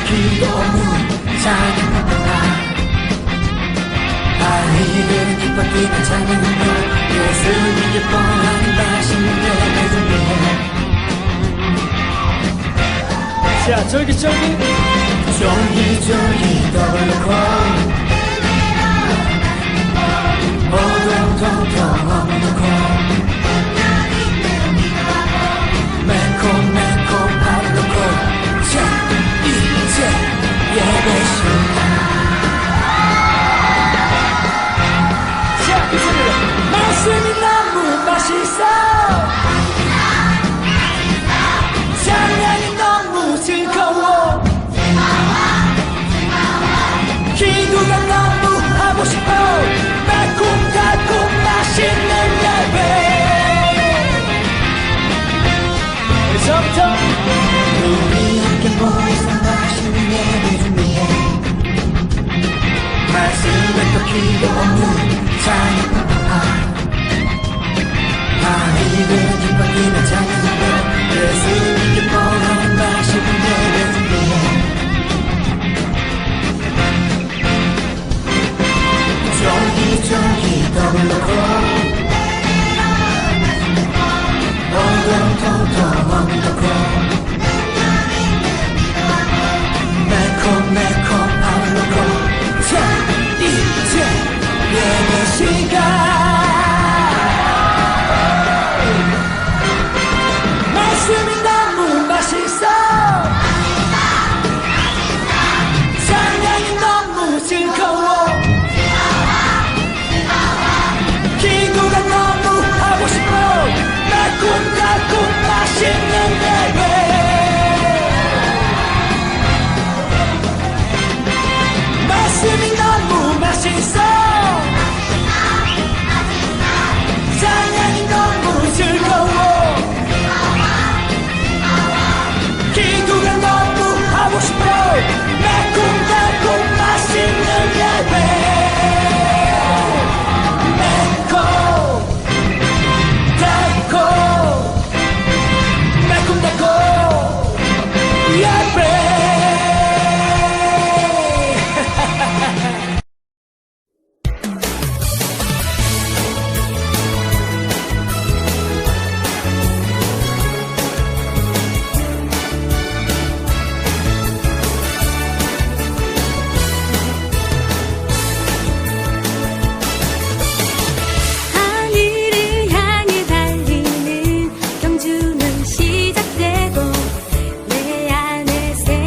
기도 무장의 평화 아이들은 기뻐 뛰는 찬양으로 예수님 기뻐하는 맛있는 예배 준비해. 자, 쫄깃쫄깃 쫄깃쫄깃 더블로콘 오동동동 어머니콘 매콤매콤 바로놓고 자 이제 예배 시간. 자 이제는 말씀이 너무 맛있어 찬양이 너무 즐거워 기도가 너무 하고 싶어 매콤달콤 맛있는 예배. 이제부터 우리 함께 모여서 맛있는 예배 준비해. 말씀에 또 기도 없는 찬양 아이들은 기뻐 뛰는 찬양으로 예수님 기뻐하는 맛있는 예배 준비해. 쫄깃쫄깃 더블로콘 오동통통 어미도콘 매콤매콤 바로놓고 자 이제 예배 시간. 말씀이 너무 맛있어 찬양이 너무 즐거워 기도가 너무 하고 싶어 매콤달콤 맛있는 예배. 말씀이 너무 맛있어 찬양이 너무 즐거워 기도가 너무 하고 싶어 매콤달콤 맛있는 예배. 매콤달콤 예배. 하늘을 향해 달리는 경주는 시작되고 내 안에 새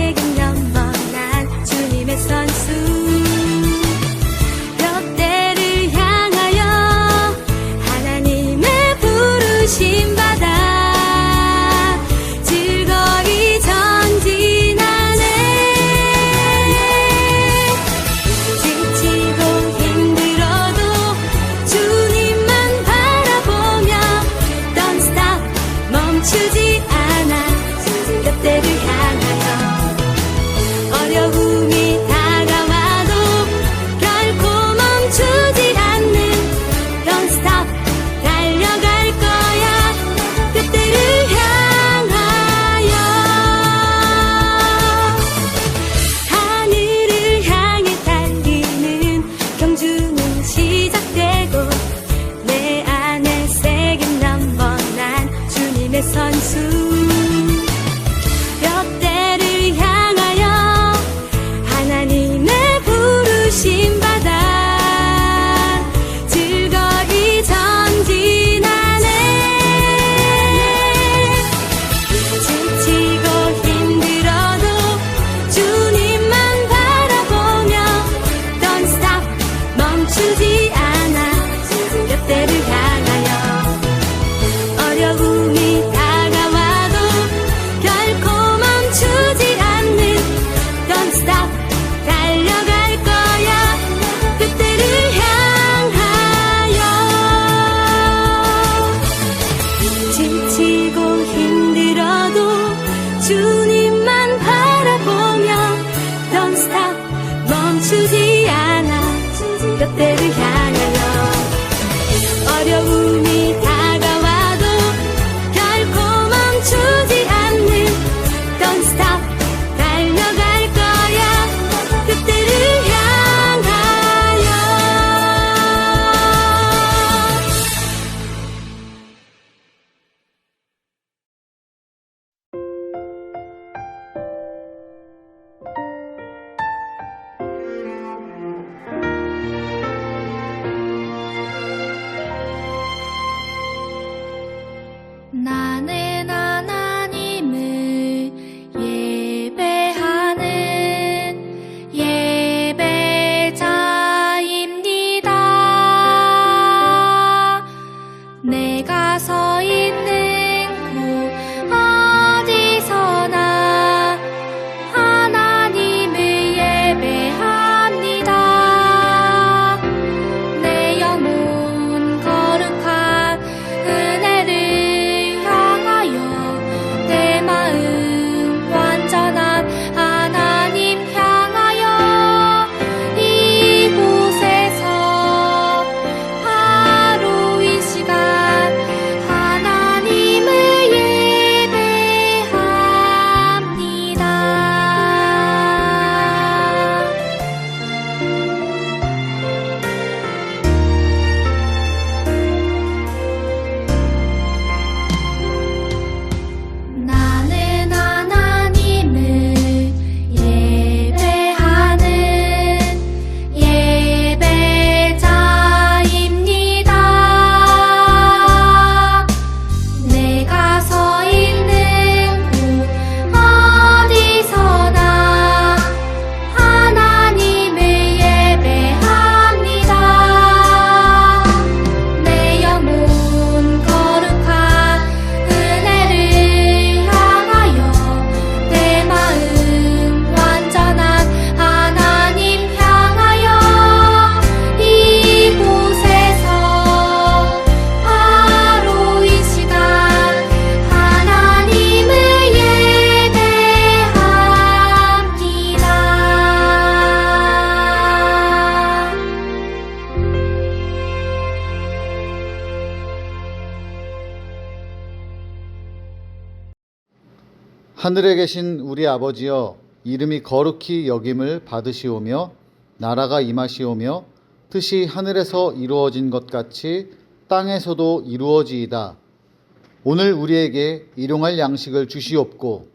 하늘에 계신 우리 아버지여, 이름이 거룩히 여김을 받으시오며 나라가 임하시오며 뜻이 하늘에서 이루어진 것 같이 땅에서도 이루어지이다. 오늘 우리에게 일용할 양식을 주시옵고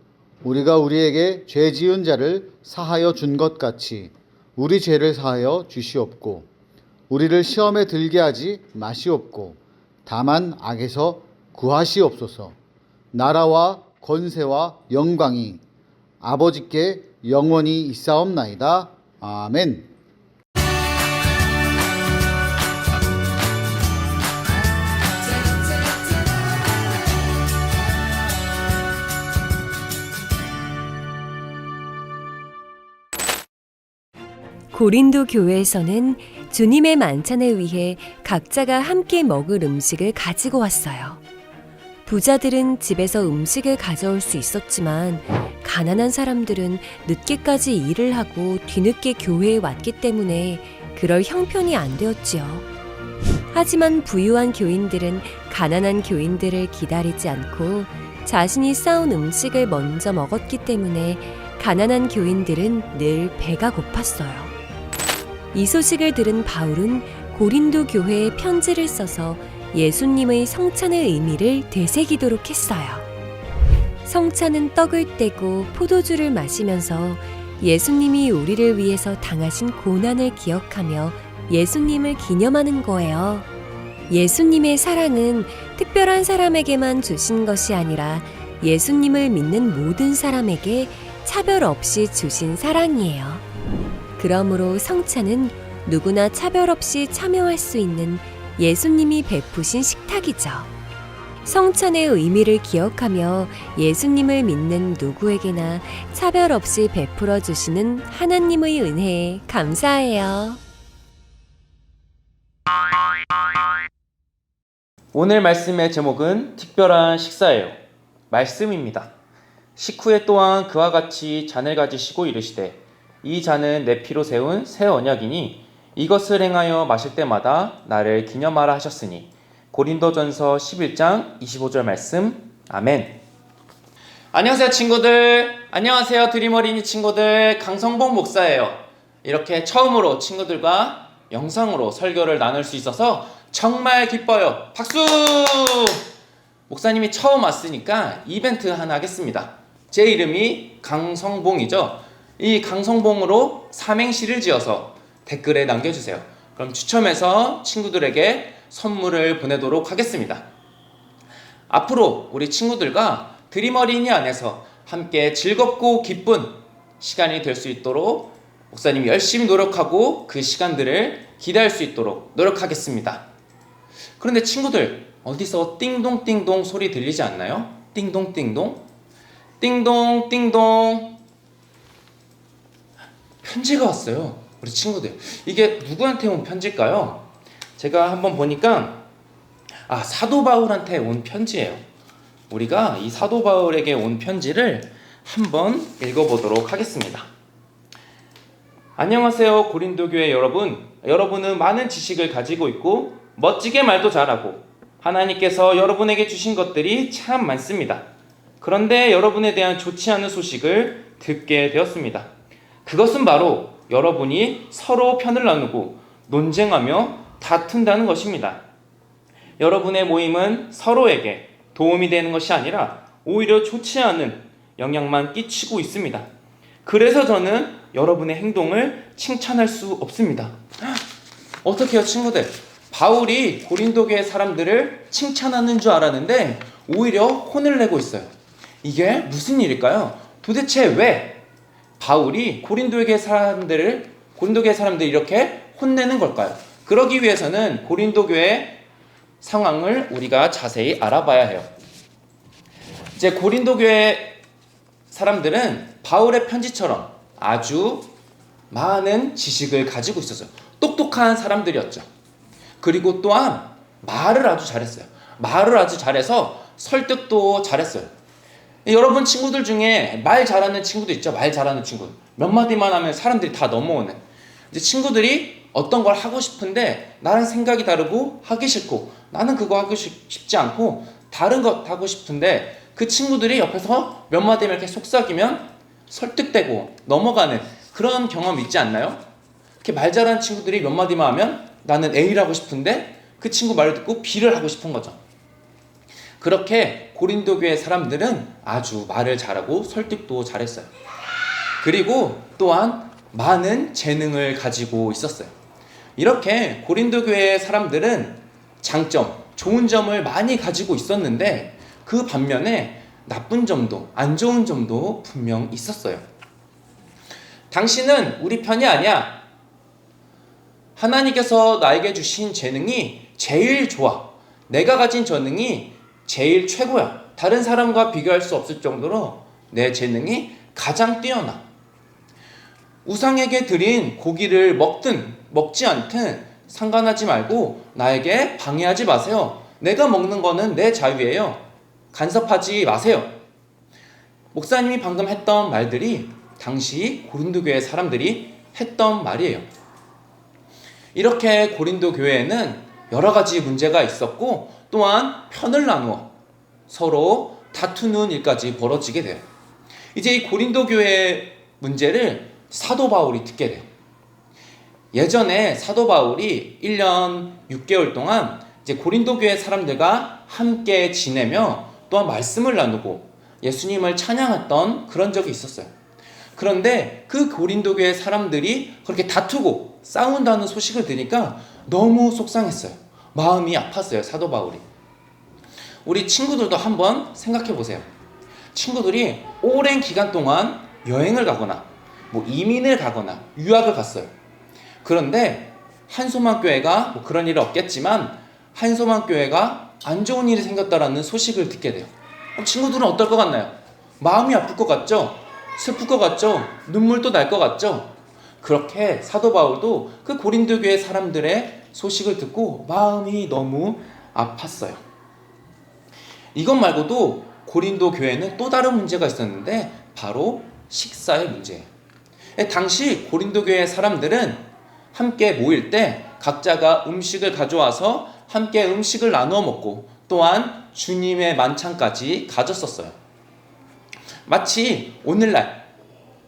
우리가 우리에게 죄 지은 자를 사하여 준 것 같이 우리 죄를 사하여 주시옵고 우리를 시험에 들게 하지 마시옵고 다만 악에서 구하시옵소서. 나라와 권세와 영광이 아버지께 영원히 있사옵나이다. 아멘. 고린도 교회에서는 주님의 만찬을 위해 각자가 함께 먹을 음식을 가지고 왔어요. 부자들은 집에서 음식을 가져올 수 있었지만 가난한 사람들은 늦게까지 일을 하고 뒤늦게 교회에 왔기 때문에 그럴 형편이 안 되었지요. 하지만 부유한 교인들은 가난한 교인들을 기다리지 않고 자신이 싸온 음식을 먼저 먹었기 때문에 가난한 교인들은 늘 배가 고팠어요. 이 소식을 들은 바울은 고린도 교회에 편지를 써서 예수님의 성찬의 의미를 되새기도록 했어요. 성찬은 떡을 떼고 포도주를 마시면서 예수님이 우리를 위해서 당하신 고난을 기억하며 예수님을 기념하는 거예요. 예수님의 사랑은 특별한 사람에게만 주신 것이 아니라 예수님을 믿는 모든 사람에게 차별 없이 주신 사랑이에요. 그러므로 성찬은 누구나 차별 없이 참여할 수 있는 예수님이 베푸신 식탁이죠. 성찬의 의미를 기억하며 예수님을 믿는 누구에게나 차별 없이 베풀어 주시는 하나님의 은혜에 감사해요. 오늘 말씀의 제목은 특별한 식사예요. 말씀입니다. 식후에 또한 그와 같이 잔을 가지시고 이르시되 이 잔은 내 피로 세운 새 언약이니 이것을 행하여 마실 때마다 나를 기념하라 하셨으니. 고린도전서 11장 25절 말씀. 아멘. 안녕하세요 친구들. 안녕하세요 드림어린이 친구들. 강성봉 목사예요. 이렇게 처음으로 친구들과 영상으로 설교를 나눌 수 있어서 정말 기뻐요. 박수! 목사님이 처음 왔으니까 이벤트 하나 하겠습니다. 제 이름이 강성봉이죠. 이 강성봉으로 삼행시를 지어서 댓글에 남겨주세요. 그럼 추첨해서 친구들에게 선물을 보내도록 하겠습니다. 앞으로 우리 친구들과 드림어린이 안에서 함께 즐겁고 기쁜 시간이 될 수 있도록 목사님이 열심히 노력하고 그 시간들을 기대할 수 있도록 노력하겠습니다. 그런데 친구들, 어디서 띵동띵동 소리 들리지 않나요? 띵동띵동? 띵동띵동. 편지가 왔어요. 우리 친구들. 이게 누구한테 온 편지일까요? 제가 한번 보니까 사도 바울한테 온 편지예요. 우리가 이 사도 바울에게 온 편지를 한번 읽어보도록 하겠습니다. 안녕하세요 고린도 교회 여러분. 여러분은 많은 지식을 가지고 있고 멋지게 말도 잘하고 하나님께서 여러분에게 주신 것들이 참 많습니다. 그런데 여러분에 대한 좋지 않은 소식을 듣게 되었습니다. 그것은 바로 여러분이 서로 편을 나누고 논쟁하며 다툰다는 것입니다. 여러분의 모임은 서로에게 도움이 되는 것이 아니라 오히려 좋지 않은 영향만 끼치고 있습니다. 그래서 저는 여러분의 행동을 칭찬할 수 없습니다. 어떻게 해요 친구들? 바울이 고린도 교회 사람들을 칭찬하는 줄 알았는데 오히려 혼을 내고 있어요. 이게 무슨 일일까요? 도대체 왜 바울이 고린도 교회 사람들을 이렇게 혼내는 걸까요? 그러기 위해서는 고린도 교회 상황을 우리가 자세히 알아봐야 해요. 이제 고린도 교회 사람들은 바울의 편지처럼 아주 많은 지식을 가지고 있었어요. 똑똑한 사람들이었죠. 그리고 또한 말을 아주 잘했어요. 말을 아주 잘해서 설득도 잘했어요. 여러분 친구들 중에 말 잘하는 친구도 있죠. 말 잘하는 친구. 몇 마디만 하면 사람들이 다 넘어오는. 이제 친구들이 어떤 걸 하고 싶은데 나랑 생각이 다르고 하기 싫고 나는 그거 하고 싶지 않고 다른 것 하고 싶은데 그 친구들이 옆에서 몇 마디만 이렇게 속삭이면 설득되고 넘어가는 그런 경험 있지 않나요? 이렇게 말 잘하는 친구들이 몇 마디만 하면 나는 A를 하고 싶은데 그 친구 말을 듣고 B를 하고 싶은 거죠. 그렇게 고린도 교회 사람들은 아주 말을 잘하고 설득도 잘했어요. 그리고 또한 많은 재능을 가지고 있었어요. 이렇게 고린도 교회 사람들은 장점, 좋은 점을 많이 가지고 있었는데 그 반면에 나쁜 점도, 안 좋은 점도 분명 있었어요. 당신은 우리 편이 아니야. 하나님께서 나에게 주신 재능이 제일 좋아. 내가 가진 재능이 제일 최고야. 다른 사람과 비교할 수 없을 정도로 내 재능이 가장 뛰어나. 우상에게 드린 고기를 먹든 먹지 않든 상관하지 말고 나에게 방해하지 마세요. 내가 먹는 거는 내 자유예요. 간섭하지 마세요. 목사님이 방금 했던 말들이 당시 고린도 교회 사람들이 했던 말이에요. 이렇게 고린도 교회에는 여러 가지 문제가 있었고 또한 편을 나누어 서로 다투는 일까지 벌어지게 돼요. 이제 이 고린도 교회의 문제를 사도 바울이 듣게 돼요. 예전에 사도 바울이 1년 6개월 동안 이제 고린도 교회 사람들과 함께 지내며 또한 말씀을 나누고 예수님을 찬양했던 그런 적이 있었어요. 그런데 그 고린도 교회 사람들이 그렇게 다투고 싸운다는 소식을 들으니까 너무 속상했어요. 마음이 아팠어요, 사도 바울이. 우리 친구들도 한번 생각해 보세요. 친구들이 오랜 기간 동안 여행을 가거나 뭐 이민을 가거나 유학을 갔어요. 그런데 한소망교회가 뭐 그런 일은 없겠지만 한소망교회가 안 좋은 일이 생겼다라는 소식을 듣게 돼요. 친구들은 어떨 것 같나요? 마음이 아플 것 같죠? 슬플 것 같죠? 눈물도 날 것 같죠? 그렇게 사도 바울도 그 고린도 교회 사람들의 소식을 듣고 마음이 너무 아팠어요. 이것 말고도 고린도 교회는 또 다른 문제가 있었는데 바로 식사의 문제예요. 당시 고린도 교회 사람들은 함께 모일 때 각자가 음식을 가져와서 함께 음식을 나누어 먹고 또한 주님의 만찬까지 가졌었어요. 마치 오늘날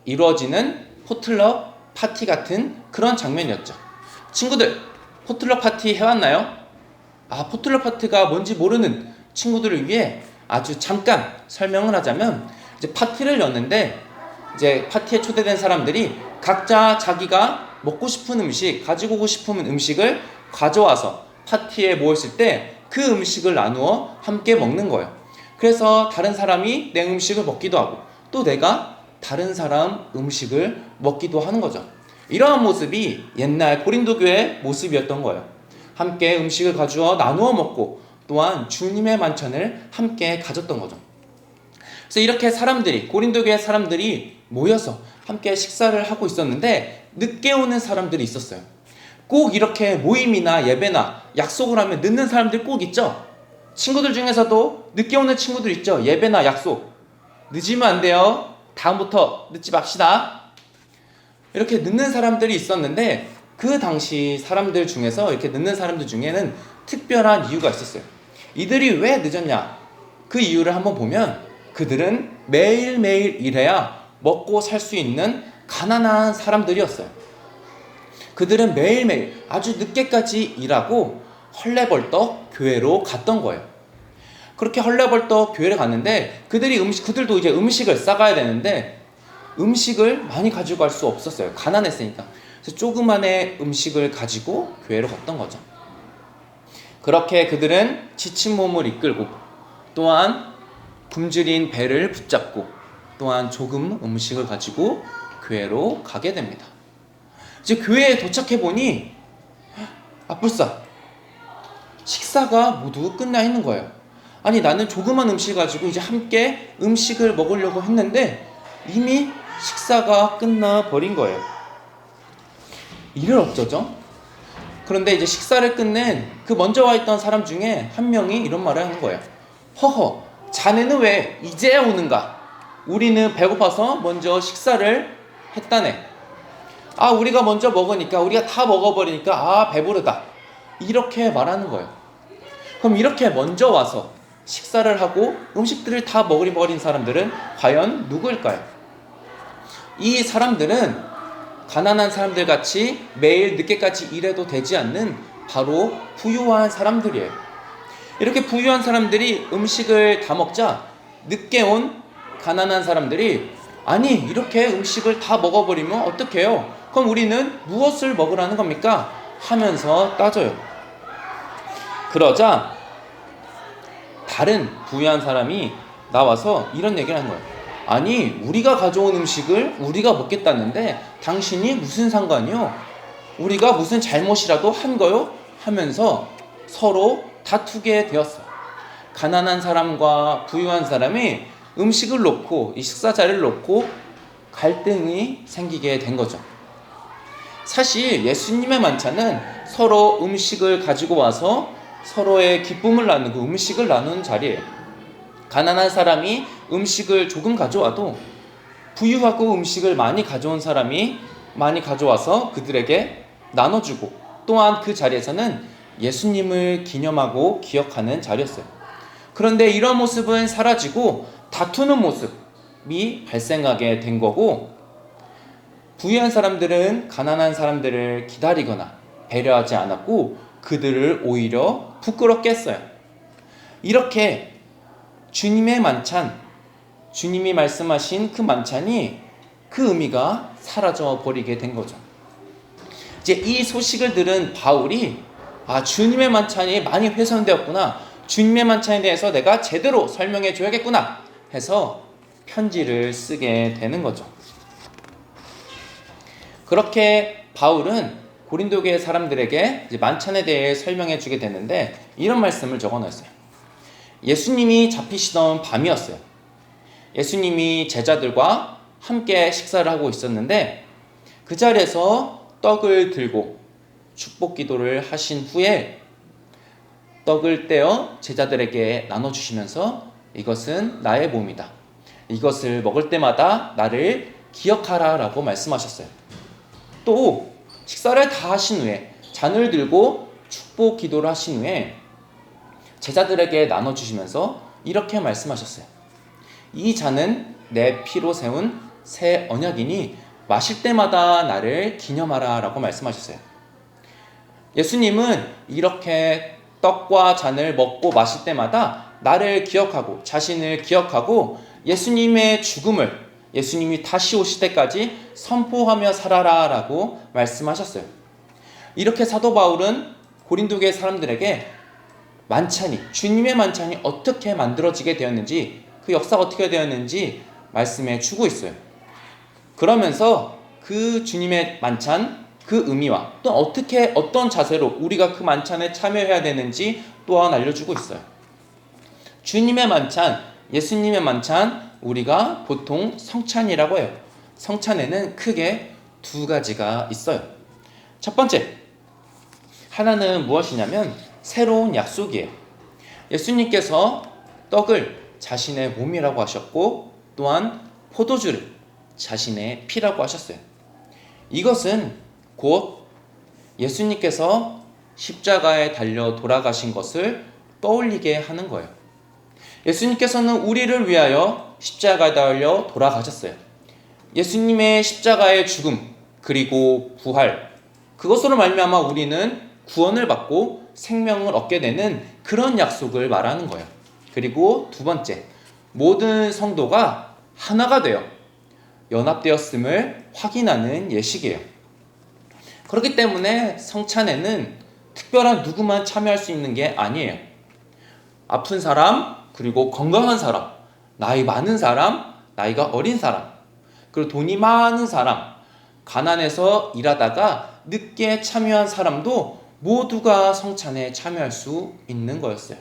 이루어지는 포틀럭 파티 같은 그런 장면이었죠. 친구들, 포틀럭 파티 해왔나요? 포틀럭 파티가 뭔지 모르는 친구들을 위해 아주 잠깐 설명을 하자면 이제 파티를 였는데 이제 파티에 초대된 사람들이 각자 자기가 먹고 싶은 음식, 가지고 오고 싶은 음식을 가져와서 파티에 모였을 때 그 음식을 나누어 함께 먹는 거예요. 그래서 다른 사람이 내 음식을 먹기도 하고 또 내가 다른 사람 음식을 먹기도 하는 거죠. 이러한 모습이 옛날 고린도 교회의 모습이었던 거예요. 함께 음식을 가져와 나누어 먹고 또한 주님의 만찬을 함께 가졌던 거죠. 그래서 이렇게 사람들이 고린도 교회 사람들이 모여서 함께 식사를 하고 있었는데 늦게 오는 사람들이 있었어요. 꼭 이렇게 모임이나 예배나 약속을 하면 늦는 사람들 꼭 있죠. 친구들 중에서도 늦게 오는 친구들 있죠. 예배나 약속 늦으면 안 돼요. 다음부터 늦지 맙시다. 이렇게 늦는 사람들이 있었는데 그 당시 사람들 중에서 이렇게 늦는 사람들 중에는 특별한 이유가 있었어요. 이들이 왜 늦었냐? 그 이유를 한번 보면 그들은 매일매일 일해야 먹고 살 수 있는 가난한 사람들이었어요. 그들은 매일매일 아주 늦게까지 일하고 헐레벌떡 교회로 갔던 거예요. 그렇게 헐레벌떡 교회를 갔는데 그들도 이제 음식을 싸가야 되는데 음식을 많이 가지고 갈 수 없었어요. 가난했으니까. 그래서 조그만의 음식을 가지고 교회로 갔던 거죠. 그렇게 그들은 지친 몸을 이끌고 또한 굶주린 배를 붙잡고 또한 조금 음식을 가지고 교회로 가게 됩니다. 이제 교회에 도착해 보니 불사 식사가 모두 끝나 있는 거예요. 아니 나는 조그만 음식 가지고 이제 함께 음식을 먹으려고 했는데 이미 식사가 끝나 버린 거예요. 이를 어쩌죠? 그런데 이제 식사를 끝낸 그 먼저 와 있던 사람 중에 한 명이 이런 말을 하는 거예요. 허허, 자네는 왜 이제야 오는가? 우리는 배고파서 먼저 식사를 했다네. 우리가 먼저 먹으니까 우리가 다 먹어버리니까 배부르다. 이렇게 말하는 거예요. 그럼 이렇게 먼저 와서 식사를 하고 음식들을 다 먹어버린 사람들은 과연 누구일까요? 이 사람들은 가난한 사람들 같이 매일 늦게까지 일해도 되지 않는 바로 부유한 사람들이에요. 이렇게 부유한 사람들이 음식을 다 먹자 늦게 온 가난한 사람들이 아니 이렇게 음식을 다 먹어버리면 어떡해요? 그럼 우리는 무엇을 먹으라는 겁니까? 하면서 따져요. 그러자 다른 부유한 사람이 나와서 이런 얘기를 하는 거예요. 아니 우리가 가져온 음식을 우리가 먹겠다는데 당신이 무슨 상관이요? 우리가 무슨 잘못이라도 한 거요? 하면서 서로 다투게 되었어요. 가난한 사람과 부유한 사람이 음식을 놓고 이 식사 자리를 놓고 갈등이 생기게 된 거죠. 사실 예수님의 만찬은 서로 음식을 가지고 와서 서로의 기쁨을 나누고 음식을 나누는 자리예요. 가난한 사람이 음식을 조금 가져와도 부유하고 음식을 많이 가져온 사람이 많이 가져와서 그들에게 나눠주고 또한 그 자리에서는 예수님을 기념하고 기억하는 자리였어요. 그런데 이런 모습은 사라지고 다투는 모습이 발생하게 된 거고 부유한 사람들은 가난한 사람들을 기다리거나 배려하지 않았고 그들을 오히려 부끄럽게 했어요. 이렇게 주님의 만찬, 주님이 말씀하신 그 만찬이 그 의미가 사라져 버리게 된 거죠. 이제 이 소식을 들은 바울이 주님의 만찬이 많이 훼손되었구나. 주님의 만찬에 대해서 내가 제대로 설명해 줘야겠구나 해서 편지를 쓰게 되는 거죠. 그렇게 바울은 고린도 교회 사람들에게 이제 만찬에 대해 설명해 주게 되는데 이런 말씀을 적어 놨어요. 예수님이 잡히시던 밤이었어요. 예수님이 제자들과 함께 식사를 하고 있었는데 그 자리에서 떡을 들고 축복 기도를 하신 후에 떡을 떼어 제자들에게 나눠주시면서 이것은 나의 몸이다. 이것을 먹을 때마다 나를 기억하라 라고 말씀하셨어요. 또 식사를 다 하신 후에 잔을 들고 축복 기도를 하신 후에 제자들에게 나눠주시면서 이렇게 말씀하셨어요. 이 잔은 내 피로 세운 새 언약이니 마실 때마다 나를 기념하라 라고 말씀하셨어요. 예수님은 이렇게 떡과 잔을 먹고 마실 때마다 나를 기억하고 자신을 기억하고 예수님의 죽음을 예수님이 다시 오실 때까지 선포하며 살아라 라고 말씀하셨어요. 이렇게 사도 바울은 고린도 교회 사람들에게 만찬이 주님의 만찬이 어떻게 만들어지게 되었는지 그 역사가 어떻게 되었는지 말씀해 주고 있어요. 그러면서 그 주님의 만찬 그 의미와 또 어떻게 어떤 자세로 우리가 그 만찬에 참여해야 되는지 또한 알려주고 있어요. 주님의 만찬, 예수님의 만찬 우리가 보통 성찬이라고 해요. 성찬에는 크게 두 가지가 있어요. 첫 번째, 하나는 무엇이냐면 새로운 약속이에요. 예수님께서 떡을 자신의 몸이라고 하셨고 또한 포도주를 자신의 피라고 하셨어요. 이것은 곧 예수님께서 십자가에 달려 돌아가신 것을 떠올리게 하는 거예요. 예수님께서는 우리를 위하여 십자가에 달려 돌아가셨어요. 예수님의 십자가의 죽음 그리고 부활 그것으로 말미암아 우리는 구원을 받고 생명을 얻게 되는 그런 약속을 말하는 거예요. 그리고 두 번째, 모든 성도가 하나가 되어 연합되었음을 확인하는 예식이에요. 그렇기 때문에 성찬에는 특별한 누구만 참여할 수 있는 게 아니에요. 아픈 사람, 그리고 건강한 사람, 나이 많은 사람, 나이가 어린 사람, 그리고 돈이 많은 사람, 가난해서 일하다가 늦게 참여한 사람도 모두가 성찬에 참여할 수 있는 거였어요.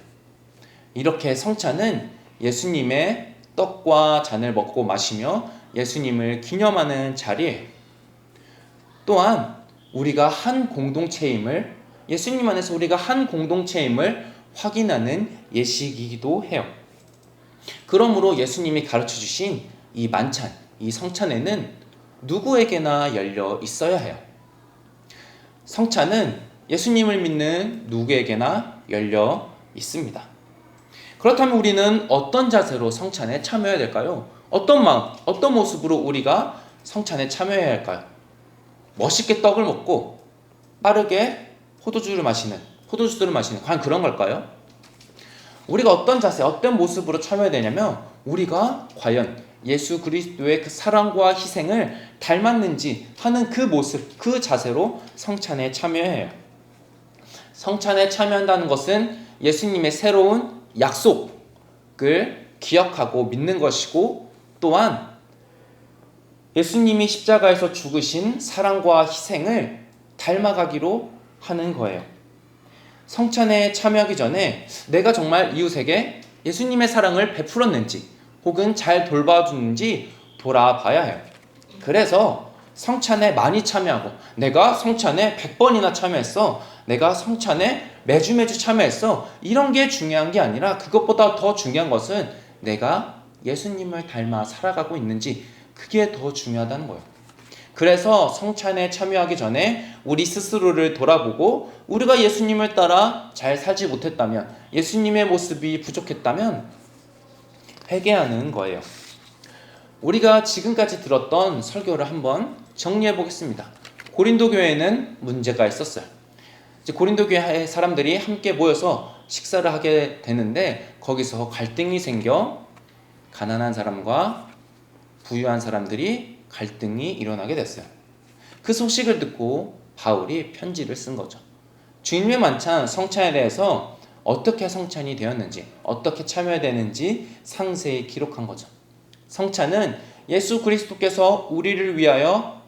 이렇게 성찬은 예수님의 떡과 잔을 먹고 마시며 예수님을 기념하는 자리예요. 또한 우리가 한 공동체임을 예수님 안에서 우리가 한 공동체임을 확인하는 예식이기도 해요. 그러므로 예수님이 가르쳐 주신 이 만찬, 이 성찬에는 누구에게나 열려 있어야 해요. 성찬은 예수님을 믿는 누구에게나 열려 있습니다. 그렇다면 우리는 어떤 자세로 성찬에 참여해야 될까요? 어떤 마음, 어떤 모습으로 우리가 성찬에 참여해야 할까요? 멋있게 떡을 먹고 빠르게 포도주를 마시는, 과연 그런 걸까요? 우리가 어떤 자세, 어떤 모습으로 참여해야 되냐면 우리가 과연 예수 그리스도의 그 사랑과 희생을 닮았는지 하는 그 모습, 그 자세로 성찬에 참여해요. 성찬에 참여한다는 것은 예수님의 새로운 약속을 기억하고 믿는 것이고, 또한 예수님이 십자가에서 죽으신 사랑과 희생을 닮아가기로 하는 거예요. 성찬에 참여하기 전에 내가 정말 이웃에게 예수님의 사랑을 베풀었는지 혹은 잘 돌봐주는지 돌아봐야 해요. 그래서 성찬에 많이 참여하고, 내가 성찬에 100번이나 참여했어, 내가 성찬에 매주 참여했어, 이런 게 중요한 게 아니라 그것보다 더 중요한 것은 내가 예수님을 닮아 살아가고 있는지, 그게 더 중요하다는 거예요. 그래서 성찬에 참여하기 전에 우리 스스로를 돌아보고, 우리가 예수님을 따라 잘 살지 못했다면, 예수님의 모습이 부족했다면 회개하는 거예요. 우리가 지금까지 들었던 설교를 한번 정리해 보겠습니다. 고린도 교회에는 문제가 있었어요. 이제 고린도 교회 사람들이 함께 모여서 식사를 하게 되는데, 거기서 갈등이 생겨 가난한 사람과 부유한 사람들이 갈등이 일어나게 됐어요. 그 소식을 듣고 바울이 편지를 쓴 거죠. 주님의 만찬 성찬에 대해서 어떻게 성찬이 되었는지, 어떻게 참여해야 되는지 상세히 기록한 거죠. 성찬은 예수 그리스도께서 우리를 위하여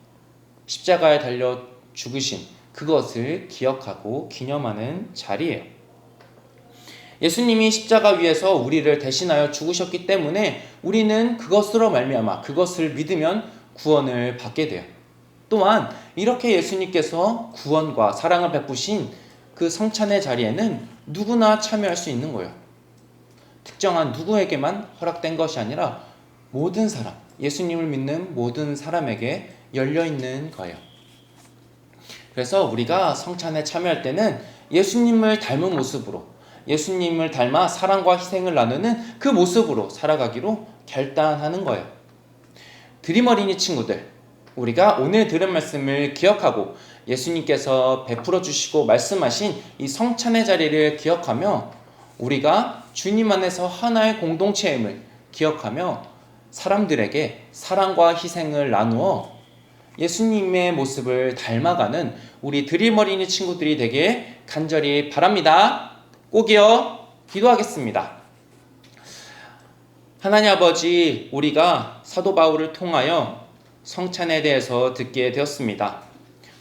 십자가에 달려 죽으신 그것을 기억하고 기념하는 자리예요. 예수님이 십자가 위에서 우리를 대신하여 죽으셨기 때문에 우리는 그것으로 말미암아, 그것을 믿으면 구원을 받게 돼요. 또한 이렇게 예수님께서 구원과 사랑을 베푸신 그 성찬의 자리에는 누구나 참여할 수 있는 거예요. 특정한 누구에게만 허락된 것이 아니라 모든 사람, 예수님을 믿는 모든 사람에게 열려있는 거예요. 그래서 우리가 성찬에 참여할 때는 예수님을 닮은 모습으로, 예수님을 닮아 사랑과 희생을 나누는 그 모습으로 살아가기로 결단하는 거예요. 드림 어린이 친구들, 우리가 오늘 들은 말씀을 기억하고 예수님께서 베풀어 주시고 말씀하신 이 성찬의 자리를 기억하며, 우리가 주님 안에서 하나의 공동체임을 기억하며 사람들에게 사랑과 희생을 나누어 예수님의 모습을 닮아가는 우리 드림 어린이 친구들이 되길 간절히 바랍니다. 꼭이요 기도하겠습니다. 하나님 아버지, 우리가 사도 바울을 통하여 성찬에 대해서 듣게 되었습니다.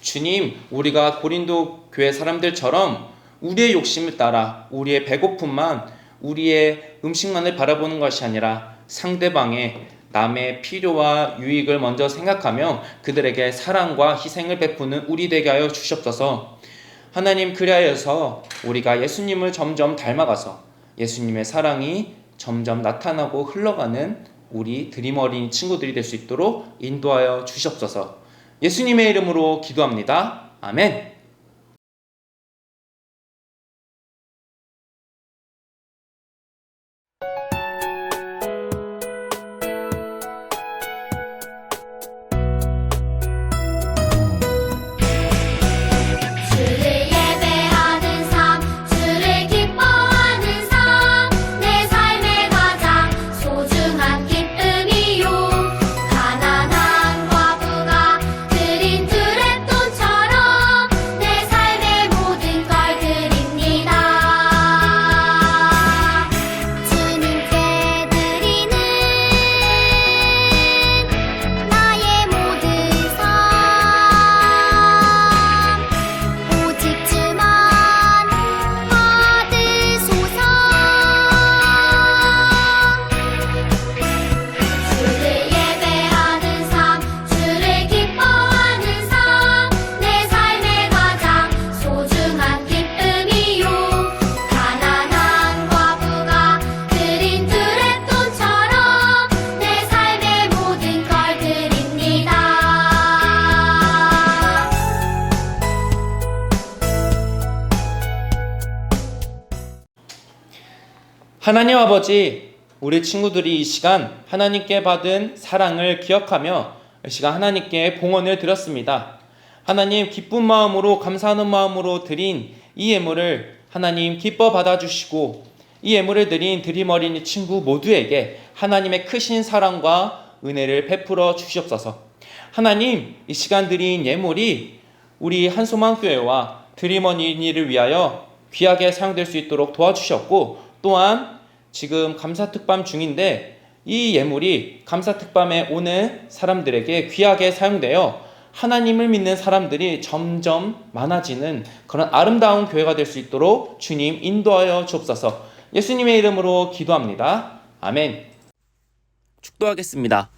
주님, 우리가 고린도 교회 사람들처럼 우리의 욕심을 따라 우리의 배고픔만, 우리의 음식만을 바라보는 것이 아니라 상대방의, 남의 필요와 유익을 먼저 생각하며 그들에게 사랑과 희생을 베푸는 우리 되게 하여 주시옵소서. 하나님, 그리하여서 우리가 예수님을 점점 닮아가서 예수님의 사랑이 점점 나타나고 흘러가는 우리 드림 어린이 친구들이 될 수 있도록 인도하여 주시옵소서. 예수님의 이름으로 기도합니다. 아멘. 주를 하나님 아버지, 우리 친구들이 이 시간 하나님께 받은 사랑을 기억하며 이 시간 하나님께 봉헌을 드렸습니다. 하나님, 기쁜 마음으로 감사하는 마음으로 드린 이 예물을 하나님 기뻐 받아주시고, 이 예물을 드린 드림 어린이 친구 모두에게 하나님의 크신 사랑과 은혜를 베풀어 주시옵소서. 하나님, 이 시간 드린 예물이 우리 한소망교회와 드림 어린이를 위하여 귀하게 사용될 수 있도록 도와주셨고, 또한 지금 감사특밤 중인데 이 예물이 감사특밤에 오는 사람들에게 귀하게 사용되어 하나님을 믿는 사람들이 점점 많아지는 그런 아름다운 교회가 될 수 있도록 주님 인도하여 주옵소서. 예수님의 이름으로 기도합니다. 아멘. 축도하겠습니다.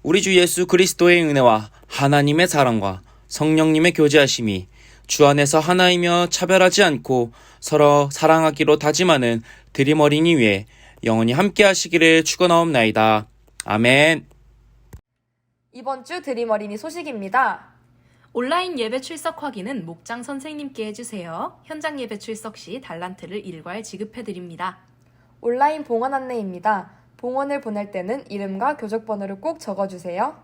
우리 주 예수 그리스도의 은혜와 하나님의 사랑과 성령님의 교제하심이 주 안에서 하나이며 차별하지 않고 서로 사랑하기로 다짐하는 드림 어린이 위에 영원히 함께 하시기를 축원하옵나이다. 아멘. 이번 주 드림 어린이 소식입니다. 온라인 예배 출석 확인은 목장 선생님께 해주세요. 현장 예배 출석 시 달란트를 일괄 지급해드립니다. 온라인 봉헌 안내입니다. 봉헌을 보낼 때는 이름과 교적번호를 꼭 적어주세요.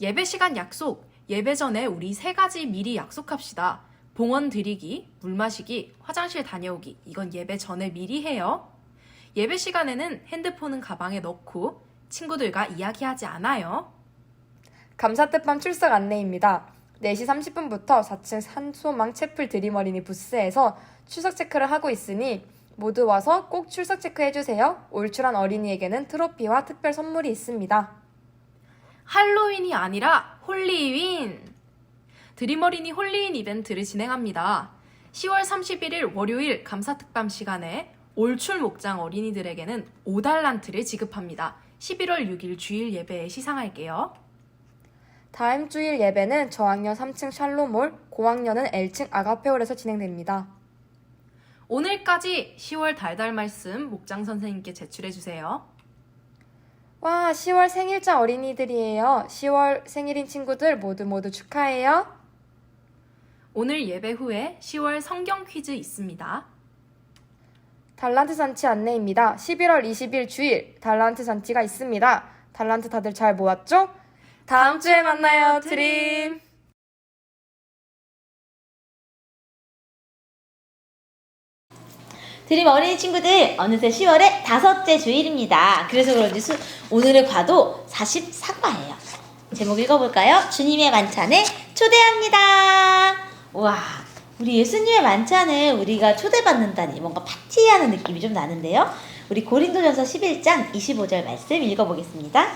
예배 시간 약속, 예배 전에 우리 3가지 미리 약속합시다. 봉헌 드리기, 물 마시기, 화장실 다녀오기, 이건 예배 전에 미리 해요. 예배 시간에는 핸드폰은 가방에 넣고 친구들과 이야기하지 않아요. 감사특밤 출석 안내입니다. 4시 30분부터 4층 한소망 채플 드림 어린이 부스에서 출석 체크를 하고 있으니 모두 와서 꼭 출석 체크해주세요. 올출한 어린이에게는 트로피와 특별 선물이 있습니다. 할로윈이 아니라 홀리윈! 드림 어린이 홀리윈 이벤트를 진행합니다. 10월 31일 월요일 감사특밤 시간에 올출 목장 어린이들에게는 5달란트를 지급합니다. 11월 6일 주일 예배에 시상할게요. 다음 주일 예배는 저학년 3층 샬롬홀, 고학년은 L층 아가페홀에서 진행됩니다. 오늘까지 10월 달달 말씀 목장 선생님께 제출해주세요. 와, 10월 생일자 어린이들이에요. 10월 생일인 친구들 모두 축하해요. 오늘 예배 후에 10월 성경 퀴즈 있습니다. 달란트 잔치 안내입니다. 11월 20일 주일 달란트 잔치가 있습니다. 달란트 다들 잘 모았죠? 다음 주에 만나요. 드림! 드림 어린이 친구들, 어느새 10월의 5째 주일입니다. 그래서 그런지 오늘의 과도 44과예요. 제목 읽어볼까요? 주님의 만찬에 초대합니다. 우와, 우리 예수님의 만찬을 우리가 초대받는다니 뭔가 파티하는 느낌이 좀 나는데요. 우리 고린도전서 11장 25절 말씀 읽어보겠습니다.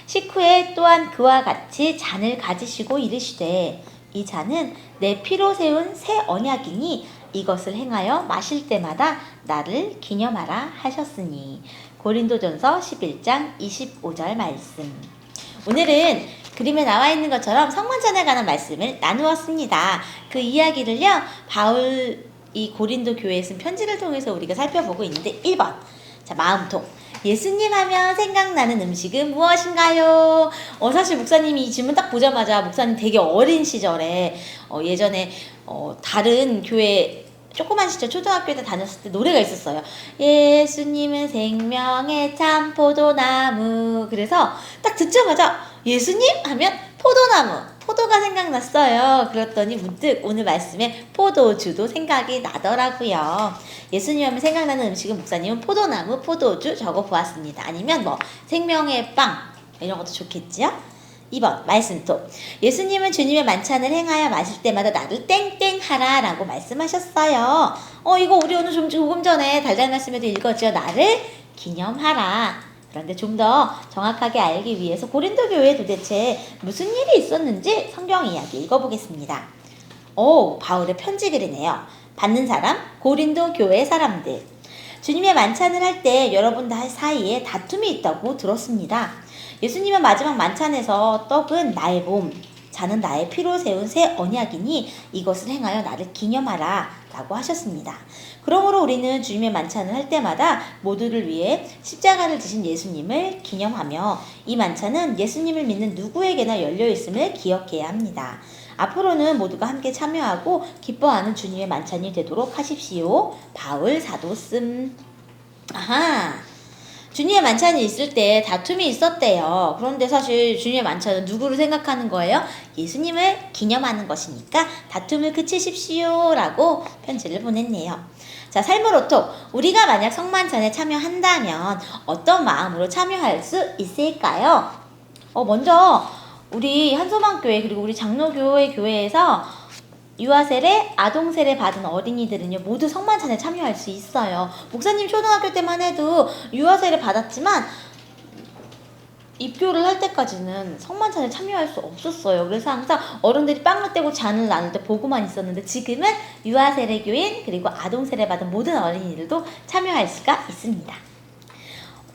식후에 또한 그와 같이 잔을 가지시고 이르시되 이 잔은 내 피로 세운 새 언약이니 이것을 행하여 마실 때마다 나를 기념하라 하셨으니. 고린도전서 11장 25절 말씀. 오늘은 그림에 나와 있는 것처럼 성만찬에 관한 말씀을 나누었습니다. 그 이야기를요, 바울이 고린도 교회에 쓴 편지를 통해서 우리가 살펴보고 있는데 1번. 자, 마음통. 예수님 하면 생각나는 음식은 무엇인가요? 사실 목사님이 이 질문 딱 보자마자 목사님 되게 어린 시절에 예전에 다른 교회 조그만 시절 초등학교 때 다녔을 때 노래가 있었어요. 예수님은 생명의 참 포도나무. 그래서 딱 듣자마자 예수님 하면 포도나무, 포도가 생각났어요. 그랬더니 문득 오늘 말씀에 포도주도 생각이 나더라고요. 예수님 하면 생각나는 음식은 목사님은 포도나무, 포도주 적어보았습니다. 아니면 생명의 빵 이런 것도 좋겠지요? 2번 말씀톡. 예수님은 주님의 만찬을 행하여 마실 때마다 나를 땡땡 하라 라고 말씀하셨어요. 이거 우리 오늘 조금 전에 달달 말씀에도 읽었죠. 나를 기념하라. 그런데 좀 더 정확하게 알기 위해서 고린도 교회에 도대체 무슨 일이 있었는지 성경 이야기 읽어보겠습니다. 바울의 편지 글이네요. 받는 사람, 고린도 교회 사람들. 주님의 만찬을 할 때 여러분 사이에 다툼이 있다고 들었습니다. 예수님은 마지막 만찬에서 떡은 나의 몸, 잔은 나의 피로 세운 새 언약이니 이것을 행하여 나를 기념하라 라고 하셨습니다. 그러므로 우리는 주님의 만찬을 할 때마다 모두를 위해 십자가를 지신 예수님을 기념하며 이 만찬은 예수님을 믿는 누구에게나 열려있음을 기억해야 합니다. 앞으로는 모두가 함께 참여하고 기뻐하는 주님의 만찬이 되도록 하십시오. 바울 사도씀. 아하. 주님의 만찬이 있을 때 다툼이 있었대요. 그런데 사실 주님의 만찬은 누구를 생각하는 거예요? 예수님을 기념하는 것이니까 다툼을 그치십시오 라고 편지를 보냈네요. 자, 삶의 로톡. 우리가 만약 성만찬에 참여한다면 어떤 마음으로 참여할 수 있을까요? 먼저 우리 한소망교회 그리고 우리 장로교회 교회에서 유아세례, 아동세례 받은 어린이들은요 모두 성만찬에 참여할 수 있어요. 목사님 초등학교 때만 해도 유아세례 받았지만 입교를 할 때까지는 성만찬에 참여할 수 없었어요. 그래서 항상 어른들이 빵을 떼고 잔을 나눌 때 보고만 있었는데 지금은 유아세례 교인 그리고 아동세례 받은 모든 어린이들도 참여할 수가 있습니다.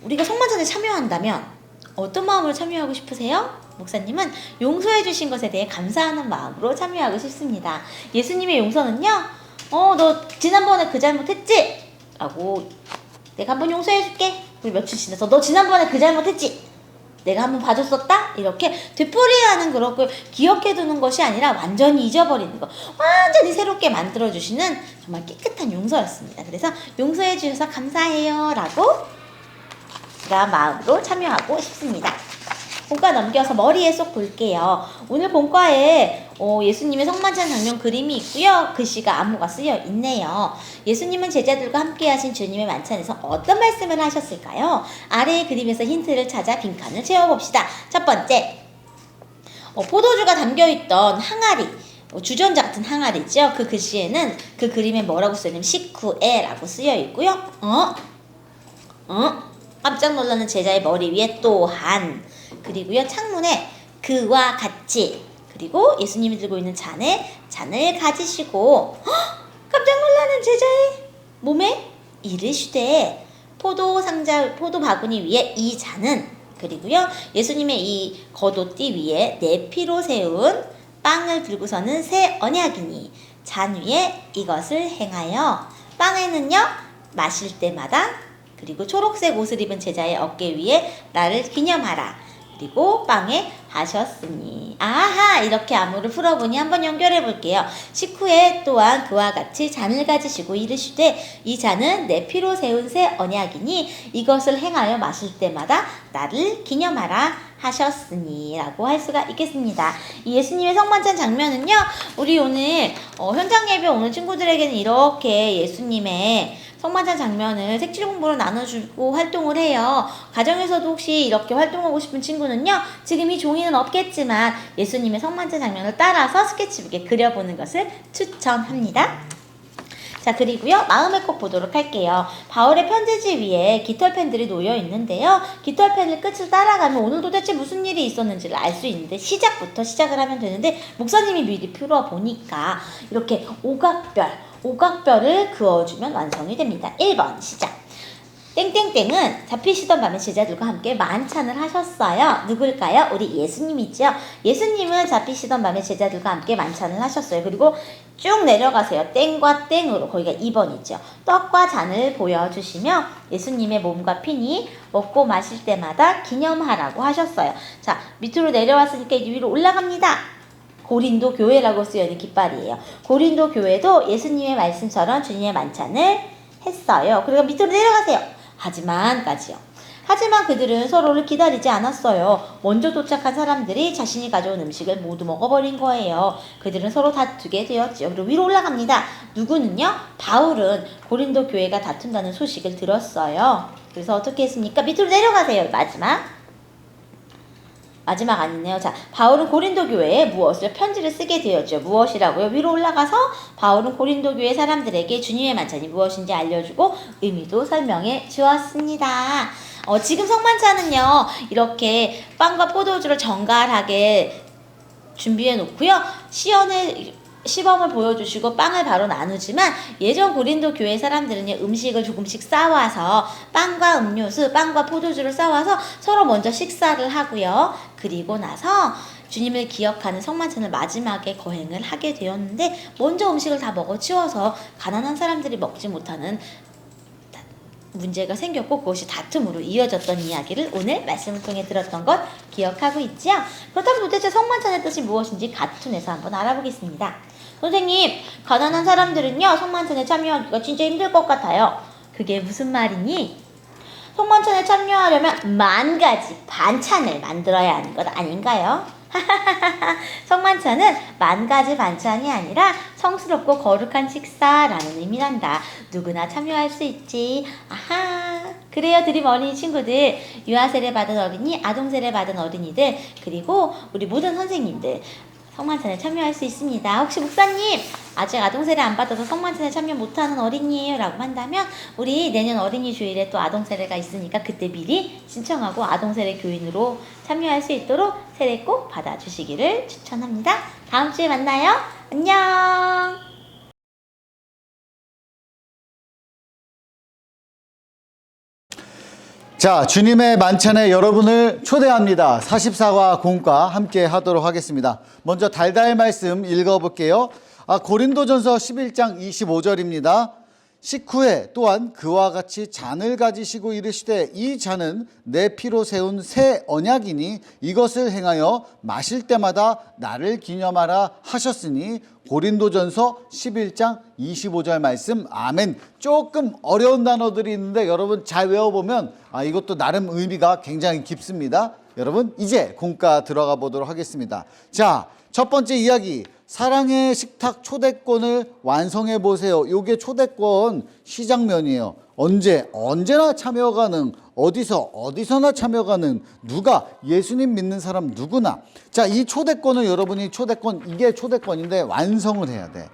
우리가 성만찬에 참여한다면 어떤 마음으로 참여하고 싶으세요? 목사님은 용서해 주신 것에 대해 감사하는 마음으로 참여하고 싶습니다. 예수님의 용서는요, 너 지난번에 그 잘못했지? 라고 내가 한번 용서해 줄게. 우리 며칠 지나서 너 지난번에 그 잘못했지? 내가 한번 봐줬었다? 이렇게 되풀이하는 그런 걸 기억해 두는 것이 아니라 완전히 잊어버리는 거, 완전히 새롭게 만들어주시는 정말 깨끗한 용서였습니다. 그래서 용서해 주셔서 감사해요 라고 제가 마음으로 참여하고 싶습니다. 본과 넘겨서 머리에 쏙 볼게요. 오늘 본과에 예수님의 성만찬 장면 그림이 있고요. 글씨가 암호가 쓰여 있네요. 예수님은 제자들과 함께 하신 주님의 만찬에서 어떤 말씀을 하셨을까요? 아래의 그림에서 힌트를 찾아 빈칸을 채워봅시다. 첫 번째, 포도주가 담겨있던 항아리, 주전자 같은 항아리죠. 그 글씨에는 그 그림에 뭐라고 쓰여있냐면 식후에라고 쓰여 있고요. 깜짝 놀라는 제자의 머리 위에 또한, 그리고요 창문에 그와 같이, 그리고 예수님이 들고 있는 잔을 가지시고 깜짝 놀라는 제자의 몸에 이르시되 포도 바구니 위에 이 잔은, 그리고요 예수님의 이 겉옷띠 위에 내 피로 세운 빵을 들고서는 새 언약이니 잔 위에 이것을 행하여 빵에는요 마실 때마다, 그리고 초록색 옷을 입은 제자의 어깨 위에 나를 기념하라. 그리고 빵에 하셨으니. 아하, 이렇게 암호를 풀어보니 한번 연결해 볼게요. 식후에 또한 그와 같이 잔을 가지시고 이르시되 이 잔은 내 피로 세운 새 언약이니 이것을 행하여 마실 때마다 나를 기념하라 하셨으니 라고 할 수가 있겠습니다. 이 예수님의 성만찬 장면은요, 우리 오늘 현장 예배 오는 친구들에게는 이렇게 예수님의 성만찬 장면을 색칠 공부로 나눠주고 활동을 해요. 가정에서도 혹시 이렇게 활동하고 싶은 친구는요, 지금 이 종이는 없겠지만 예수님의 성만찬 장면을 따라서 스케치북에 그려보는 것을 추천합니다. 자, 그리고요 마음의 콕 보도록 할게요. 바울의 편지지 위에 깃털펜들이 놓여 있는데요, 깃털펜을 끝을 따라가면 오늘 도대체 무슨 일이 있었는지를 알 수 있는데 시작부터 시작을 하면 되는데, 목사님이 미리 풀어보니까 이렇게 오각별을 그어주면 완성이 됩니다. 1번 시작. 땡땡땡은 잡히시던 밤에 제자들과 함께 만찬을 하셨어요. 누굴까요? 우리 예수님이죠. 예수님은 잡히시던 밤에 제자들과 함께 만찬을 하셨어요. 그리고 쭉 내려가세요. 땡과 땡으로, 거기가 2번이죠. 떡과 잔을 보여주시며 예수님의 몸과 피니 먹고 마실 때마다 기념하라고 하셨어요. 자, 밑으로 내려왔으니까 이제 위로 올라갑니다. 고린도 교회라고 쓰여있는 깃발이에요. 고린도 교회도 예수님의 말씀처럼 주님의 만찬을 했어요. 그리고 밑으로 내려가세요. 하지만 그들은 서로를 기다리지 않았어요. 먼저 도착한 사람들이 자신이 가져온 음식을 모두 먹어버린 거예요. 그들은 서로 다투게 되었죠. 그리고 위로 올라갑니다. 누구는요? 바울은 고린도 교회가 다툰다는 소식을 들었어요. 그래서 어떻게 했습니까? 밑으로 내려가세요. 마지막 아니네요. 자, 바울은 고린도 교회에 무엇을 편지를 쓰게 되었죠. 무엇이라고요? 위로 올라가서 바울은 고린도 교회 사람들에게 주님의 만찬이 무엇인지 알려주고 의미도 설명해 주었습니다. 지금 성만찬은요, 이렇게 빵과 포도주를 정갈하게 준비해 놓고요, 시범을 보여주시고 빵을 바로 나누지만, 예전 고린도 교회 사람들은요 음식을 조금씩 싸와서 빵과 음료수, 빵과 포도주를 싸와서 서로 먼저 식사를 하고요, 그리고 나서 주님을 기억하는 성만찬을 마지막에 거행을 하게 되었는데, 먼저 음식을 다 먹어치워서 가난한 사람들이 먹지 못하는 문제가 생겼고 그것이 다툼으로 이어졌던 이야기를 오늘 말씀을 통해 들었던 것 기억하고 있죠? 그렇다면 도대체 성만찬의 뜻이 무엇인지 가툰에서 한번 알아보겠습니다. 선생님, 가난한 사람들은요 성만찬에 참여하기가 진짜 힘들 것 같아요. 그게 무슨 말이니? 성만찬에 참여하려면 10,000가지 반찬을 만들어야 하는 것 아닌가요? 성만찬은 10,000가지 반찬이 아니라 성스럽고 거룩한 식사라는 의미란다. 누구나 참여할 수 있지. 아하. 그래요, 드림 어린이 친구들. 유아 세례 받은 어린이, 아동 세례 받은 어린이들, 그리고 우리 모든 선생님들 성만찬에 참여할 수 있습니다. 혹시 목사님 아직 아동 세례 안 받아서 성만찬에 참여 못하는 어린이에요 라고 한다면 우리 내년 어린이 주일에 또 아동 세례가 있으니까 그때 미리 신청하고 아동 세례 교인으로 참여할 수 있도록 세례 꼭 받아주시기를 추천합니다. 다음 주에 만나요. 안녕. 자, 주님의 만찬에 여러분을 초대합니다. 44과 공과 함께 하도록 하겠습니다. 먼저 달달 말씀 읽어볼게요. 고린도전서 11장 25절입니다. 식후에 또한 그와 같이 잔을 가지시고 이르시되 이 잔은 내 피로 세운 새 언약이니 이것을 행하여 마실 때마다 나를 기념하라 하셨으니 고린도전서 11장 25절 말씀. 아멘. 조금 어려운 단어들이 있는데 여러분 잘 외워보면 이것도 나름 의미가 굉장히 깊습니다. 여러분 이제 공과 들어가 보도록 하겠습니다. 자, 첫 번째 이야기, 사랑의 식탁 초대권을 완성해 보세요. 요게 초대권 시작면이에요. 언제나 참여 가능, 어디서나 참여 가능, 누가 예수님 믿는 사람 누구나. 자, 이 초대권을 여러분이 이게 초대권인데 완성을 해야 돼.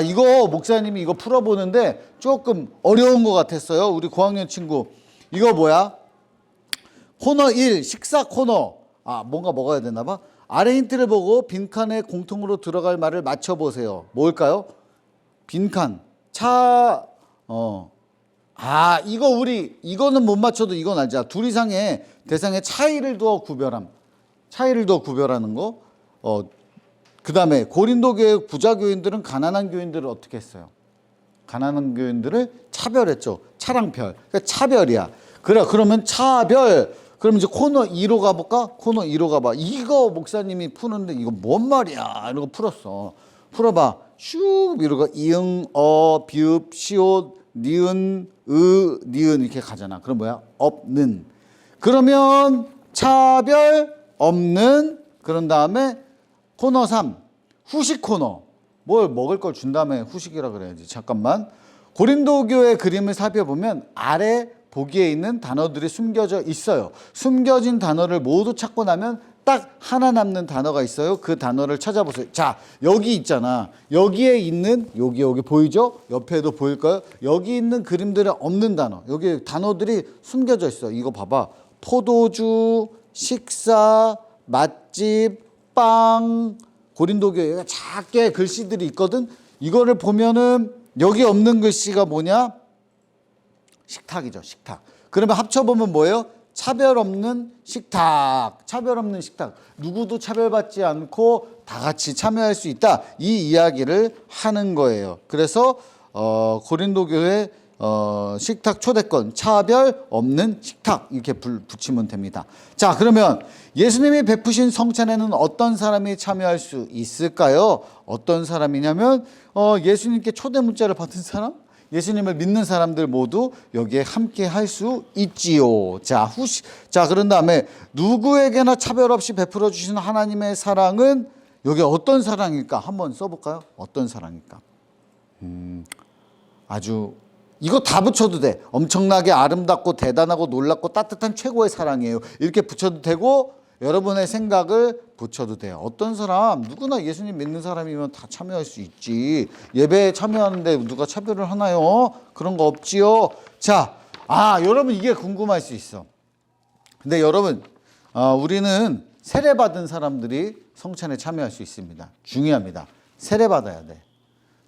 이거 목사님이 이거 풀어보는데 조금 어려운 것 같았어요. 우리 고학년 친구. 이거 뭐야? 코너 1 식사 코너. 뭔가 먹어야 되나 봐. 아래 힌트를 보고 빈칸에 공통으로 들어갈 말을 맞춰보세요. 뭘까요? 빈칸. 이거는 못 맞춰도 이건 알자. 둘 이상의 대상의 차이를 두어 구별하는 거. 그 다음에 고린도 교회 부자 교인들은 가난한 교인들을 어떻게 했어요? 가난한 교인들을 차별했죠. 차랑별. 그러니까 차별이야. 그러면 차별. 그럼 이제 코너 2로 가볼까? 코너 2로 가봐. 이거 목사님이 푸는데 이거 뭔 말이야? 이러고 풀었어. 풀어봐. 슉 이러고 이응, 비읍, 시옷, 니은, 니은 이렇게 가잖아. 그럼 뭐야? 없는. 그러면 차별 없는. 그런 다음에 코너 3 후식 코너. 뭘 먹을 걸 준 다음에 후식이라 그래야지. 잠깐만. 고린도 교회 그림을 살펴보면 아래 보기에 있는 단어들이 숨겨져 있어요. 숨겨진 단어를 모두 찾고 나면 딱 하나 남는 단어가 있어요. 그 단어를 찾아보세요. 자, 여기 있잖아. 여기에 있는 여기 보이죠? 옆에도 보일까요? 여기 있는 그림들에 없는 단어. 여기 단어들이 숨겨져 있어. 이거 봐봐. 포도주, 식사, 맛집, 빵. 고린도 교회가 작게 글씨들이 있거든. 이거를 보면은 여기 없는 글씨가 뭐냐? 식탁이죠. 식탁. 그러면 합쳐보면 뭐예요? 차별 없는 식탁. 차별 없는 식탁. 누구도 차별받지 않고 다 같이 참여할 수 있다. 이 이야기를 하는 거예요. 그래서 고린도 교회 식탁 초대권, 차별 없는 식탁 이렇게 붙이면 됩니다. 자, 그러면 예수님이 베푸신 성찬에는 어떤 사람이 참여할 수 있을까요? 어떤 사람이냐면 예수님께 초대 문자를 받은 사람, 예수님을 믿는 사람들 모두 여기에 함께 할 수 있지요. 자, 그런 다음에 누구에게나 차별 없이 베풀어 주시는 하나님의 사랑은 여기 어떤 사랑일까? 한번 써볼까요? 어떤 사랑일까? 아주 이거 다 붙여도 돼. 엄청나게 아름답고 대단하고 놀랍고 따뜻한 최고의 사랑이에요. 이렇게 붙여도 되고 여러분의 생각을 붙여도 돼요. 어떤 사람, 누구나 예수님 믿는 사람이면 다 참여할 수 있지. 예배에 참여하는데 누가 차별을 하나요? 그런 거 없지요. 자, 여러분 이게 궁금할 수 있어. 근데 여러분, 우리는 세례받은 사람들이 성찬에 참여할 수 있습니다. 중요합니다. 세례받아야 돼.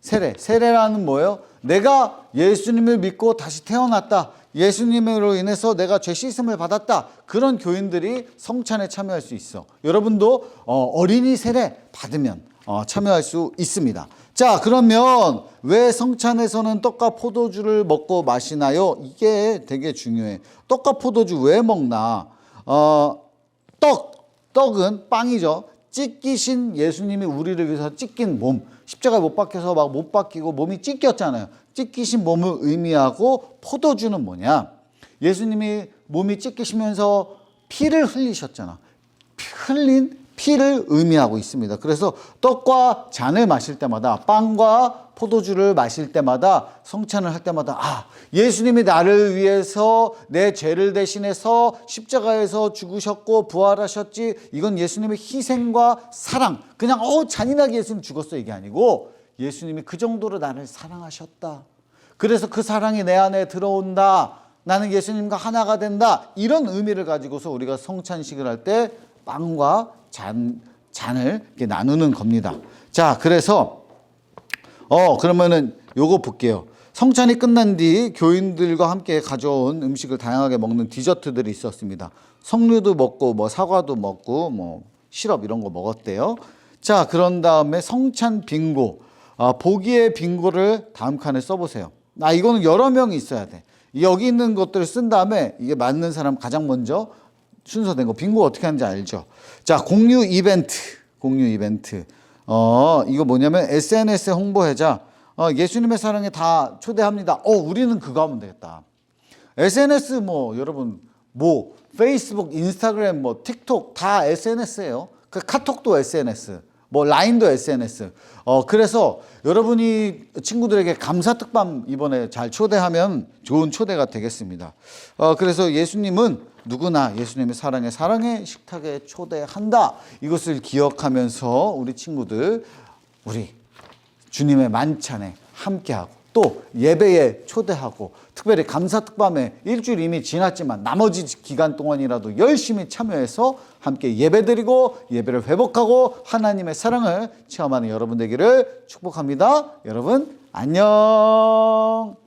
세례라는 뭐예요? 내가 예수님을 믿고 다시 태어났다. 예수님으로 인해서 내가 죄 씻음을 받았다. 그런 교인들이 성찬에 참여할 수 있어. 여러분도 어린이 세례 받으면 참여할 수 있습니다. 자, 그러면 왜 성찬에서는 떡과 포도주를 먹고 마시나요? 이게 되게 중요해. 떡과 포도주 왜 먹나? 떡은 빵이죠. 찢기신 예수님이 우리를 위해서 찢긴 몸, 십자가에 못 박혀서 막 못 박히고 몸이 찢겼잖아요. 찢기신 몸을 의미하고, 포도주는 뭐냐? 예수님이 몸이 찢기시면서 피를 흘리셨잖아. 흘린 피를 의미하고 있습니다. 그래서 떡과 잔을 마실 때마다, 빵과 포도주를 마실 때마다, 성찬을 할 때마다, 아, 예수님이 나를 위해서 내 죄를 대신해서 십자가에서 죽으셨고 부활하셨지. 이건 예수님의 희생과 사랑. 그냥 잔인하게 예수님 죽었어 이게 아니고, 예수님이 그 정도로 나를 사랑하셨다. 그래서 그 사랑이 내 안에 들어온다. 나는 예수님과 하나가 된다. 이런 의미를 가지고서 우리가 성찬식을 할 때 빵과 잔을 이렇게 나누는 겁니다. 자, 그래서 그러면은 요거 볼게요. 성찬이 끝난 뒤 교인들과 함께 가져온 음식을 다양하게 먹는 디저트들이 있었습니다. 석류도 먹고 뭐 사과도 먹고 뭐 시럽 이런 거 먹었대요. 자, 그런 다음에 성찬 빙고. 보기의 빙고를 다음 칸에 써보세요. 이거는 여러 명이 있어야 돼. 여기 있는 것들을 쓴 다음에 이게 맞는 사람 가장 먼저 순서된 거. 빙고 어떻게 하는지 알죠? 자, 공유 이벤트. 이거 뭐냐면 SNS에 홍보하자. 예수님의 사랑에 다 초대합니다. 우리는 그거 하면 되겠다. SNS 뭐 여러분 뭐 페이스북, 인스타그램, 뭐 틱톡 다 SNS예요. 그 카톡도 SNS, 뭐 라인도 SNS. 그래서 여러분이 친구들에게 감사특밤 이번에 잘 초대하면 좋은 초대가 되겠습니다. 그래서 예수님은 누구나 예수님의 사랑의 식탁에 초대한다. 이것을 기억하면서 우리 친구들, 우리 주님의 만찬에 함께하고 또 예배에 초대하고 특별히 감사특밤에 일주일 이미 지났지만 나머지 기간 동안이라도 열심히 참여해서 함께 예배드리고 예배를 회복하고 하나님의 사랑을 체험하는 여러분 되기를 축복합니다. 여러분 안녕.